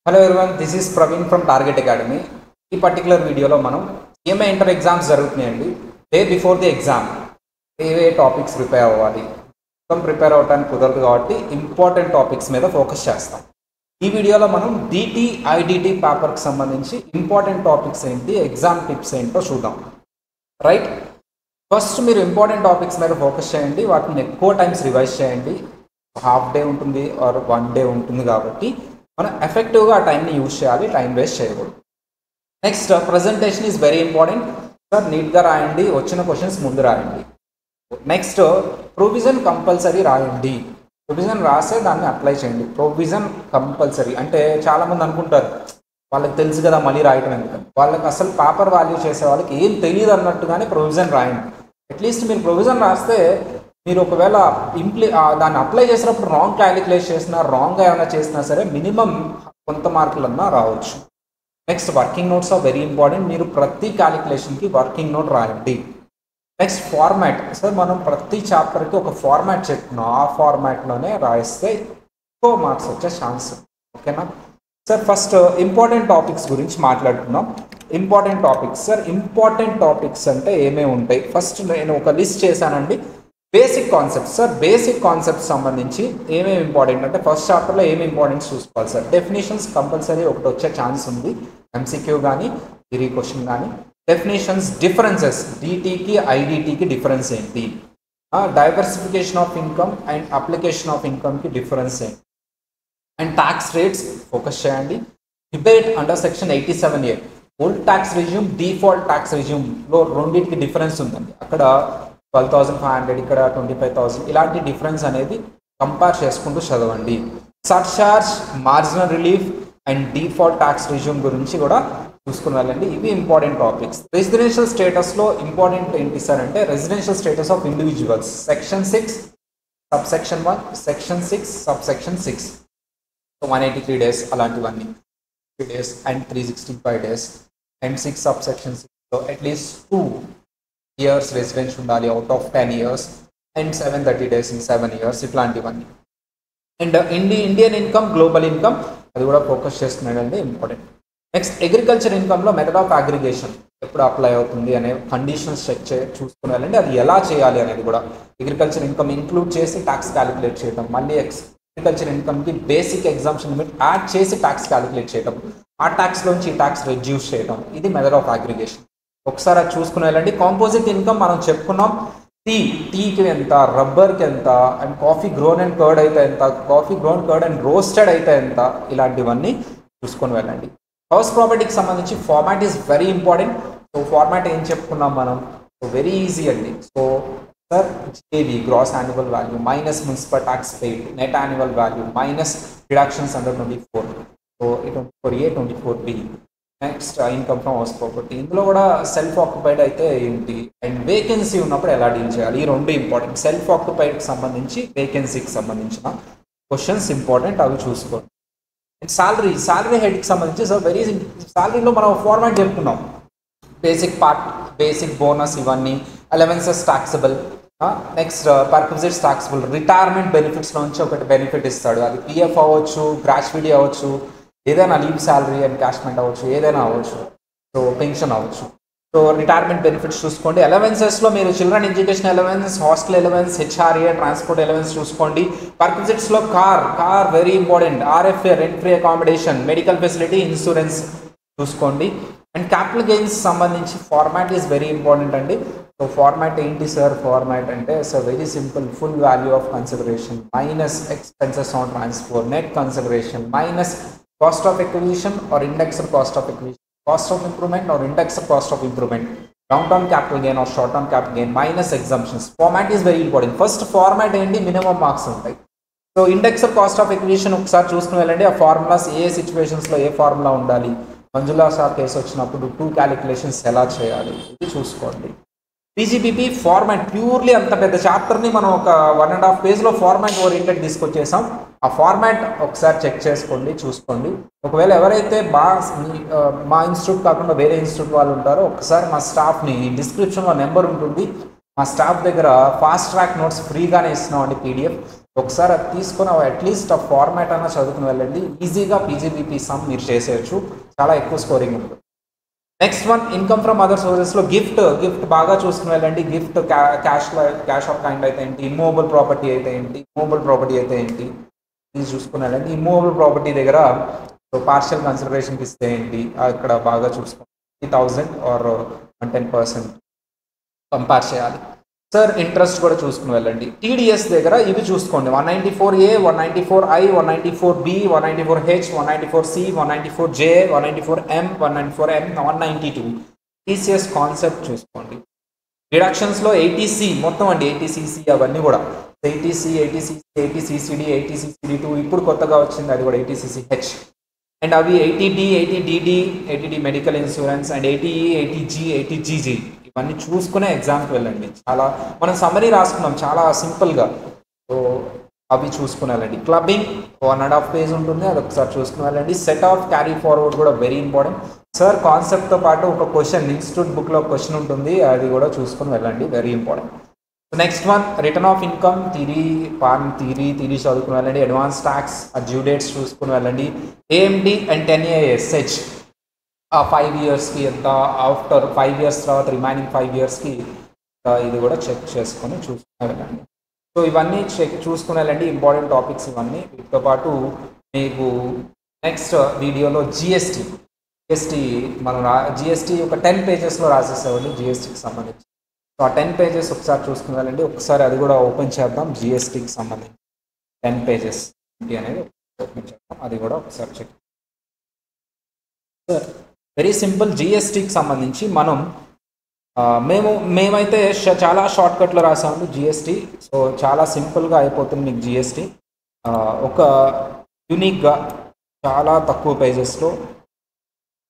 Hello everyone, this is Praveen from Target Academy. ఈ particular వీడియోలో మనం ఏమే ఇంటర్ ఎగ్జామ్స్ జరుగుతున్నాయండి. Day before the exam A topics prepare అవ్వాలి, మొత్తం ప్రిపేర్ అవ్వడానికి కుదరదు కాబట్టి ఇంపార్టెంట్ టాపిక్స్ మీద ఫోకస్ చేస్తాం. ఈ వీడియోలో మనం డిటి ఐడిటి పేపర్కి సంబంధించి ఇంపార్టెంట్ టాపిక్స్ ఏంటి, ఎగ్జామ్ టిప్స్ ఏంటో చూద్దాం. రైట్, ఫస్ట్ మీరు ఇంపార్టెంట్ టాపిక్స్ మీద ఫోకస్ చేయండి, వాటిని ఎక్కువ టైమ్స్ రివైజ్ చేయండి. హాఫ్ డే ఉంటుంది ఆర్ 1 డే ఉంటుంది కాబట్టి మనం ఎఫెక్టివ్గా ఆ టైంని యూజ్ చేయాలి, టైం వేస్ట్ చేయకూడదు. Next, presentation is very important. Sir నీట్గా రాయండి, వచ్చిన క్వశ్చన్స్ ముందు రాయండి. నెక్స్ట్, ప్రొవిజన్ కంపల్సరీ రాయండి. ప్రొవిజన్ రాసే దాన్ని అప్లై చేయండి. ప్రొవిజన్ కంపల్సరీ అంటే చాలామంది అనుకుంటారు వాళ్ళకి తెలుసు కదా మళ్ళీ రాయటం ఎందుకని. వాళ్ళకి అసలు పేపర్ వాల్యూ చేసే వాళ్ళకి ఏం తెలియదు అన్నట్టుగానే ప్రొవిజన్ రాయండి. అట్లీస్ట్ మీరు ప్రొవిజన్ రాస్తే మీరు ఒకవేళ దాన్ని అప్లై చేసినప్పుడు రాంగ్ క్యాలిక్యులేట్ చేసినా, రాంగ్గా ఏమైనా చేసినా సరే మినిమం కొంత మార్కులన్నా రావచ్చు. Next, working notes are very important. మీరు ప్రతి క్యాలిక్యులేషన్కి వర్కింగ్ నోట్ రాయండి. Next, format. సార్ మనం ప్రతి చాప్టర్కి ఒక ఫార్మాట్ చెప్తున్నాం, ఆ ఫార్మాట్లోనే రాయిస్తే ఎక్కువ మార్క్స్ వచ్చే ఛాన్స్. ఓకేనా సార్? ఫస్ట్ ఇంపార్టెంట్ టాపిక్స్ గురించి మాట్లాడుతున్నాం. Important topics. Sir important topics అంటే ఏమేమి ఉంటాయి? ఫస్ట్ నేను ఒక లిస్ట్ చేశానండి. Basic concepts. Sir basic concepts సంబంధించి ఏమేమి ఇంపార్టెంట్ అంటే ఫస్ట్ చాప్టర్లో ఏమి ఇంపార్టెంట్ చూసుకోవాలి సార్. డెఫినేషన్స్ కంపల్సరీ ఒకటి వచ్చే ఛాన్స్ ఉంది, ఎంసీక్యూ కానీ థియరీ క్వశ్చన్ కానీ. డెఫినేషన్స్, డిఫరెన్సెస్, డిటీకి ఐడిటీకి డిఫరెన్స్ ఏంటి, diversification of income and application of ఇన్కమ్కి డిఫరెన్స్ ఏంటి, అండ్ ట్యాక్స్ రేట్స్ ఫోకస్ చేయండి. Debate under section 87A, old tax regime, default tax రిజ్యూమ్లో రెండింటికి డిఫరెన్స్ ఉందండి. అక్కడ 12,500, ఇక్కడ 25,000, ఇలాంటి డిఫరెన్స్ అనేది కంపేర్ చేసుకుంటూ చదవండి. Surcharge, marginal relief and default tax regime గురించి కూడా చూసుకుని వెళ్ళండి. ఇవి ఇంపార్టెంట్ టాపిక్స్. రెసిడెన్షియల్ స్టేటస్లో ఇంపార్టెంట్ ఏంటి సార్ అంటే residential status of individuals, section 6 subsection 1, section 6 subsection 6. 183 days అలాంటివన్నీ, 3 days and 365 days and 6 subsection 6లో అట్లీస్ట్ 2 years రెసిడెన్స్ ఉండాలి out of 10 years and 730 days in 7 years, ఇట్లాంటివన్నీ. And Indian income, global income అది కూడా focus చేస్తున్నాడండి, important. Next, agriculture ఇన్కమ్లో method of aggregation ఎప్పుడు apply అవుతుంది అనే కండిషన్స్ చూసుకుని వెళ్ళండి. అది ఎలా చేయాలి అనేది కూడా అగ్రికల్చర్ ఇన్కమ్ ఇంక్లూడ్ చేసి ట్యాక్స్ క్యాలిక్యులేట్ చేయడం, మళ్ళీ అగ్రికల్చర్ ఇన్కమ్కి బేసిక్ ఎగ్జామ్షన్ లిమిట్ యాడ్ చేసి ట్యాక్స్ క్యాలిక్యులేట్ చేయడం, ఆ ట్యాక్స్లోంచి ఈ ట్యాక్స్ రెడ్యూస్ చేయడం, ఇది మెథడ్ ఆఫ్ అగ్రిగేషన్. ఒకసారి అది చూసుకుని వెళ్ళండి. కాంపోజిట్ ఇన్కమ్ మనం చెప్పుకున్నాం. టీకి ఎంత, రబ్బర్కి ఎంత, and coffee grown and curd అయితే ఎంత, coffee grown curd and roasted అయితే ఎంత, ఇలాంటివన్నీ చూసుకొని వెళ్ళండి. హౌస్ ప్రాపర్టీకి సంబంధించి format is very important. So format ఏం చెప్పుకున్నాం మనం? సో వెరీ ఈజీ అండి. So sir GAV, gross annual value minus municipal tax paid, net annual value minus deductions under 24. So 24A, 24B. Next, income from house property. ఇందులో కూడా self occupied అయితే ఏంటి and vacancy ఉన్నప్పుడు ఎలా deal చేయాలి, ఈ రెండు ఇంపార్టెంట్. సెల్ఫ్ ఆక్యుపైడ్కి సంబంధించి, వేకెన్సీకి సంబంధించిన క్వశ్చన్స్ ఇంపార్టెంట్, అవి చూసుకోండి. అండ్ శాలరీ హెడ్కి సంబంధించి సో వెరీ శాలరీలో మనం ఫార్మాట్ చెప్పుకున్నాం. బేసిక్ పార్ట్, బేసిక్ బోనస్, ఇవన్నీ. Allowances taxable. Next, perquisites taxable. Retirement బెనిఫిట్స్లో నుంచి ఒకటి బెనిఫిట్ ఇస్తాడు, అది PF అవ్వచ్చు, గ్రాట్యుటీ అవ్వచ్చు, ఏదైనా లీవ్ శాలరీ అండ్ క్యాష్మెంట్ అవ్వచ్చు, ఏదైనా అవ్వచ్చు. సో పెన్షన్ అవ్వచ్చు. సో రిటైర్మెంట్ బెనిఫిట్స్ చూసుకోండి. అలవెన్సెస్లో మీరు children education allowance, hostel allowance, HRA, transport allowance చూసుకోండి. పర్క్విజిట్స్లో car very important, RFA, rent free accommodation, medical facility, insurance చూసుకోండి. అండ్ క్యాపిటల్ గెయిన్స్ సంబంధించి ఫార్మాట్ ఈజ్ వెరీ ఇంపార్టెంట్ అండి. సో ఫార్మాట్ ఏంటి సార్? ఫార్మాట్ అంటే so very simple, full value of consideration minus expenses on transport, net consideration minus cost of acquisition or indexed cost of acquisition, cost of improvement or indexed cost of improvement, long term capital gain or short term capital gain minus exemptions. Format is very important. First format ఏంటి, minimum marks ఉంటాయి. So indexed cost of acquisition ఒకసారి చూసుకుని వెళ్ళండి. ఆ formulas ఏ సిచ్యువేషన్స్లో ఏ formula ఉండాలి, Manjula sir case వచ్చినప్పుడు 2 calculations ఎలా చేయాలి, ఇది చూసుకోండి. PGBP ఫార్మాట్ ప్యూర్లీ అంత పెద్ద చాప్టర్ని మనం ఒక 1.5 పేజ్లో ఫార్మాట్ ఓరియంటెడ్ తీసుకొచ్చేసాం. ఆ ఫార్మాట్ ఒకసారి చెక్ చేసుకోండి, చూసుకోండి. ఒకవేళ ఎవరైతే మా ఇన్స్టిట్యూట్ కాకుండా వేరే ఇన్స్టిట్యూట్ వాళ్ళు ఉంటారో ఒకసారి మా స్టాఫ్ని, డిస్క్రిప్షన్లో నెంబర్ ఉంటుంది, మా స్టాఫ్ దగ్గర ఫాస్ట్ ట్రాక్ నోట్స్ ఫ్రీగానే ఇస్తున్నాం అండి. PDF ఒకసారి అది తీసుకొని అట్లీస్ట్ ఆ ఫార్మాట్ అన్నా చదువుకుని వెళ్ళండి. ఈజీగా పీజీబీపీ సమ్ మీరు చేసేయచ్చు, చాలా ఎక్కువ స్కోరింగ్ ఉంటుంది. Next one income from other సోర్సెస్లో గిఫ్ట్ బాగా చూసుకుని వెళ్ళండి. గిఫ్ట్ క్యాష్ ఆఫ్ కైండ్ అయితే ఏంటి, ఇమ్మూవబుల్ ప్రాపర్టీ అయితే ఏంటి, మూవబుల్ ప్రాపర్టీ అయితే ఏంటి, ఇది చూసుకుని వెళ్ళండి. ఇమ్మూవబుల్ ప్రాపర్టీ దగ్గర పార్షియల్ కన్సిడరేషన్కి ఇస్తే ఏంటి, ఇక్కడ బాగా చూసుకోండి. 1000 ఆర్ 10% కంపేర్ చేయాలి. సార్ ఇంట్రెస్ట్ కూడా చూసుకుని వెళ్ళండి. టీడీఎస్ దగ్గర ఇవి చూసుకోండి, 194A, 194I, 194B, 194H, 194C, 194J, 194M, 194M, 192. TCS concept చూసుకోండి. డిడక్షన్స్లో 80C మొత్తం అండి, 80CC అవన్నీ కూడా 80C, 80CC, 80CCD, 80CCD2, ఇప్పుడు కొత్తగా వచ్చింది అది కూడా 80CCH. అండ్ అవి 80D, 80DD, 80D medical insurance, and 80E, 80G, 80GG ఇవన్నీ చూసుకునే ఎగ్జామ్కి వెళ్ళండి. చాలా మనం సమ్మరీ రాసుకున్నాం చాలా సింపుల్గా, సో అవి చూసుకుని వెళ్ళండి. క్లబ్బింగ్ 1.5 పేజ్ ఉంటుంది, అది ఒకసారి చూసుకుని వెళ్ళండి. సెట్ ఆఫ్ క్యారీ ఫార్వర్డ్ కూడా వెరీ ఇంపార్టెంట్ సార్. కాన్సెప్ట్తో పాటు ఒక క్వశ్చన్ ఇన్స్టిట్యూట్ బుక్లో క్వశ్చన్ ఉంటుంది, అది కూడా చూసుకుని వెళ్ళండి, very important. Next one return of income theory చదువుకుని వెళ్ళండి. అడ్వాన్స్ ట్యాక్స్ డ్యూ డేట్స్ చూసుకుని వెళ్ళండి. ఏఎండి అండ్ 10ASH 5 ఇయర్స్కి ఎంత, ఆఫ్టర్ 5 ఇయర్స్ తర్వాత రిమైనింగ్ 5 ఇయర్స్కి ఇది కూడా చెక్ చేసుకొని చూసుకుని వెళ్ళండి. సో ఇవన్నీ చూసుకుని వెళ్ళండి, ఇంపార్టెంట్ టాపిక్స్ ఇవన్నీ. వీటితో పాటు మీకు నెక్స్ట్ వీడియోలో జిఎస్టీ మనం జిఎస్టీ ఒక 10 పేజెస్లో రాసేసేవాళ్ళు జిఎస్టీకి సంబంధించి. సో ఆ 10 పేజెస్ ఒకసారి చూసుకుని వెళ్ళండి. ఒకసారి అది కూడా ఓపెన్ చేద్దాం. జిఎస్టీకి సంబంధించి 10 పేజెస్ ఏంటి అనేది ఓపెన్ చేద్దాం, అది కూడా ఒకసారి చెక్. Sir very simple. జిఎస్టీకి సంబంధించి మేమైతే చాలా షార్ట్కట్లో రాసాము జిఎస్టీ. సో చాలా సింపుల్గా అయిపోతుంది మీకు జిఎస్టీ. ఒక యూనిక్గా చాలా తక్కువ పేజెస్లో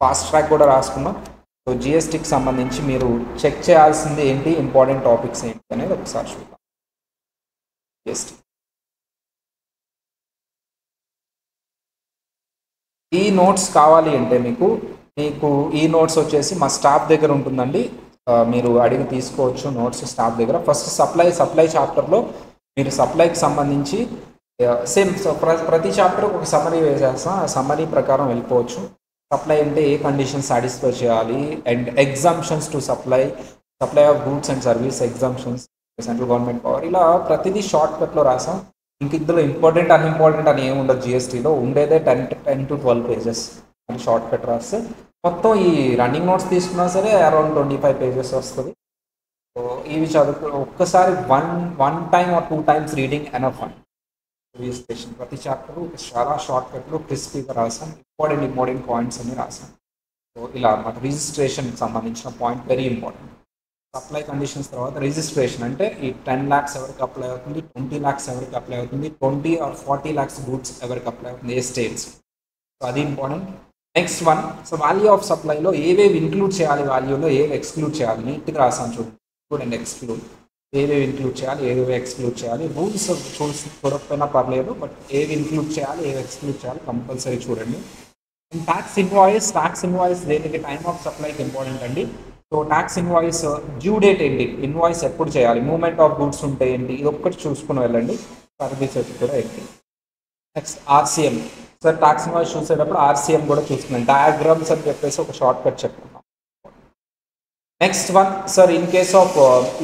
ఫాస్ట్ ట్రాక్ కూడా రాసుకున్నాం. సో జిఎస్టీకి సంబంధించి మీరు చెక్ చేయాల్సింది ఏంటి, ఇంపార్టెంట్ టాపిక్స్ ఏంటి అనేది ఒకసారి చూద్దాం. జిఎస్టీ ఈ నోట్స్ కావాలి అంటే మీకు ఈ నోట్స్ వచ్చేసి మా స్టాఫ్ దగ్గర ఉంటుందండి, మీరు అడిగి తీసుకోవచ్చు నోట్స్ స్టాఫ్ దగ్గర. ఫస్ట్ సప్లై చాప్టర్లో మీరు సప్లైకి సంబంధించి సేమ్ ప్రతి చాప్టర్ ఒక సమ్మరీ వేసేస్తాం, ఆ సమ్మరీ ప్రకారం వెళ్ళిపోవచ్చు. సప్లై అంటే ఏ కండిషన్ సాటిస్ఫై చేయాలి, and exemptions to supply of goods and service exemptions, central government power, ఇలా ప్రతిదీ షార్ట్ కట్లో రాసాం. ఇంక ఇందులో ఇంపార్టెంట్ అన్ఇంపార్టెంట్ అని ఏమి ఉండదు. జిఎస్టీలో ఉండేదే 10 to 12 పేజెస్ అని షార్ట్ కట్ రాస్తే మొత్తం ఈ రన్నింగ్ నోట్స్ తీసుకున్నా సరే అరౌండ్ 25 పేజెస్ వస్తుంది. సో ఇవి ఒక్కసారి one time or 2 times reading enough అండి. రిజిస్ట్రేషన్ ప్రతి చాప్టర్ చాలా షార్ట్ కట్లో క్రిస్పీగా రాసాం, ఇంపార్టెంట్ పాయింట్స్ అన్ని రాసాం. సో ఇలా అన్నమాట రిజిస్ట్రేషన్కి సంబంధించిన point very important. Supply conditions తర్వాత రిజిస్ట్రేషన్ అంటే ఈ 10 lakhs ఎవరికి అప్లై అవుతుంది, 20 lakhs ఎవరికి అప్లై అవుతుంది, 20 or 40 lakhs గూడ్స్ ఎవరికి అప్లై అవుతుంది, ఏ స్టేట్స్. సో అది important. Next one, so value of సప్లైలో ఏవేవి ఇంక్లూడ్ చేయాలి, వాల్యూలో ఏవి ఎక్స్క్లూడ్ చేయాలి, నీట్గా రాసాను చూడండి. ఇంక్లూడ్ అండ్ ఎక్స్క్లూడ్, ఏవేవి ఇంక్లూడ్ చేయాలి, ఏవేవి ఎక్స్క్లూడ్ చేయాలి. రూల్స్ చూడకపోయినా పర్లేదు, బట్ ఏవి ఇంక్లూడ్ చేయాలి, ఏవి ఎక్స్క్లూడ్ చేయాలి కంపల్సరీ చూడండి. ట్యాక్స్ ఇన్వాయిస్ దేనికి, టైమ్ ఆఫ్ సప్లైకి ఇంపార్టెంట్ అండి. So tax invoice due date ఏంటి, ఇన్వాయిస్ ఎప్పుడు చేయాలి, మూవ్మెంట్ ఆఫ్ గూడ్స్ ఉంటే ఏంటి, ఇది ఒక్కటి చూసుకుని వెళ్ళండి. సర్వీసెస్ కూడా ఏంటి. Next RCM, sir tax invoice చూసేటప్పుడు ఆర్సీఎం కూడా చూసుకున్నాం. డయాగ్రామ్స్ అని చెప్పేసి ఒక షార్ట్ కట్ చెప్పుకున్నాం. Next one, sir in case of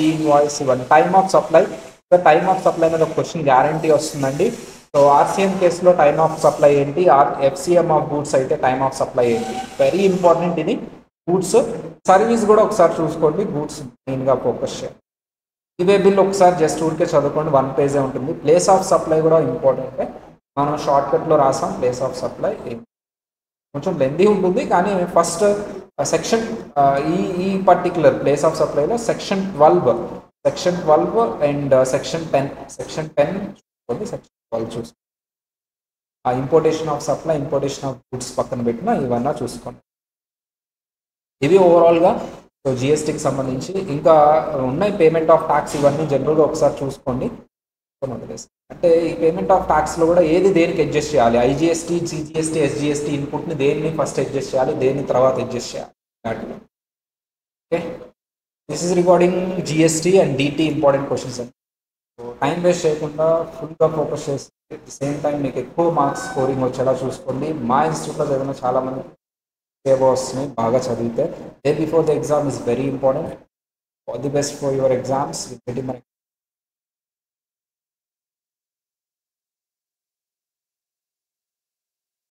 ఈ ఇన్వాయిస్ ఇవ్వండి time of supply. Sir time of supply మీద ఒక క్వశ్చన్ గ్యారంటీ వస్తుందండి. సో ఆర్సీఎం కేసులో టైమ్ ఆఫ్ సప్లై ఏంటి, ఎఫ్సీఎం ఆఫ్ గూడ్స్ అయితే టైమ్ ఆఫ్ సప్లై ఏంటి, వెరీ ఇంపార్టెంట్ ఇది. గూడ్స్ సర్వీస్ కూడా ఒకసారి చూసుకోండి, గూడ్స్ మెయిన్గా ఫోకస్ చేయండి. ఇవే బిల్ ఒకసారి జస్ట్ ఊరికే చదువుకోండి, 1 పేజే ఉంటుంది. ప్లేస్ ఆఫ్ సప్లై కూడా ఇంపార్టెంటే, మనం షార్ట్ కట్లో రాసాం. ప్లేస్ ఆఫ్ సప్లై కొంచెం లెందీ ఉంటుంది, కానీ ఫస్ట్ సెక్షన్ ఈ పర్టికులర్ ప్లేస్ ఆఫ్ సప్లైలో సెక్షన్ 12 అండ్ సెక్షన్ 10 చూసుకోండి, సెక్షన్ 12 చూసుకోండి. ఆ importation of supply, importation of goods పక్కన పెట్టినా ఇవన్నీ చూసుకోండి. ఇవి ఓవరాల్గా సో జిఎస్టీకి సంబంధించి. ఇంకా ఉన్నాయి పేమెంట్ ఆఫ్ ట్యాక్స్, ఇవన్నీ జనరల్గా ఒకసారి చూసుకోండి. అంటే ఈ పేమెంట్ ఆఫ్ ట్యాక్స్లో కూడా ఏది దేనికి అడ్జస్ట్ చేయాలి, ఐజిఎస్టీ, సిజిఎస్టీ, ఎస్జిఎస్టీ ఇన్పుట్ని దేన్ని ఫస్ట్ అడ్జస్ట్ చేయాలి, దేన్ని తర్వాత అడ్జస్ట్ చేయాలి. Okay, this is regarding GST and DT important questions అండి. టైం వేస్ట్ చేయకుండా ఫుల్గా ఫోకస్ చేసి అట్ ది సేమ్ టైం మీకు ఎక్కువ మార్క్స్ స్కోరింగ్ వచ్చేలా చూసుకోండి. మా ఇన్స్టిట్యూట్లో చదివిన చాలామంది సేవ్ వస్తున్నాయి బాగా చదివితే. Day before the exam is very important. All the best for your exams.